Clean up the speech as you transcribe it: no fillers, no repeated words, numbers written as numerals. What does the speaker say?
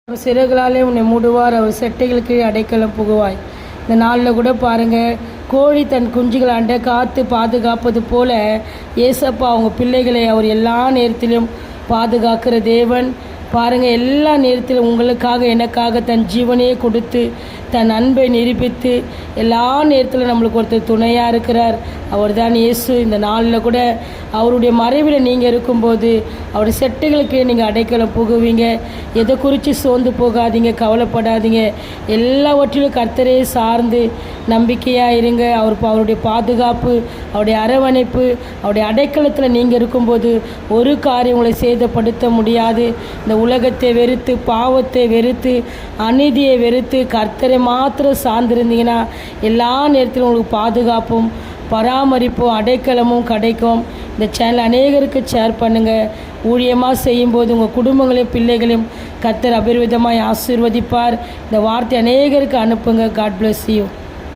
அவர் சிறகுகளாலே உன்னை மூடுவார், அவர் செட்டைகளுக்கு அடைக்கலம் புகுவாய். இந்த நாளில் கூட பாருங்கள், கோழி தன் குஞ்சுகளை அண்டை காத்து பாதுகாப்பது போல ஏசப்பா அவங்க பிள்ளைகளை அவர் எல்லா நேரத்திலும் பாதுகாக்கிற தேவன். பாருங்கள், எல்லா நேரத்திலும் உங்களுக்காக எனக்காக தன் ஜீவனையே கொடுத்து தன் அன்பை நிரூபித்து எல்லா நேரத்திலும் நம்மளுக்கு ஒருத்தர் துணையாக இருக்கிறார். அவர் தான் இயேசு. இந்த நாளில் கூட அவருடைய மறைவில் நீங்கள் இருக்கும்போது அவருடைய செட்டைகளுக்கு நீங்கள் அடைக்கலம் புகுவீங்க. எதை குறித்து சோர்ந்து போகாதீங்க, கவலைப்படாதீங்க. எல்லாவற்றிலும் கர்த்தரே சார்ந்து நம்பிக்கையாக இருங்க. அவருடைய பாதுகாப்பு, அவருடைய அரவணைப்பு, அவருடைய அடைக்கலத்தில் நீங்கள் இருக்கும்போது ஒரு காரியம் உங்களை சேதப்படுத்த முடியாது. இந்த உலகத்தை வெறுத்து, பாவத்தை வெறுத்து, அநீதியை வெறுத்து கர்த்தரை மாத்திரம் சார்ந்திருந்தீங்கன்னா எல்லா நேரத்திலும் உங்களுக்கு பாதுகாப்பும் பராமரிப்பும் அடைக்கலமும் கிடைக்கும். இந்த சேனல் அநேகருக்கு ஷேர் பண்ணுங்கள். ஊழியமாக செய்யும்போது உங்கள் குடும்பங்களையும் பிள்ளைகளையும் கர்த்தர் அபரிவிதமாய் ஆசீர்வதிப்பார். இந்த வார்த்தை அநேகருக்கு அனுப்புங்க. God bless you.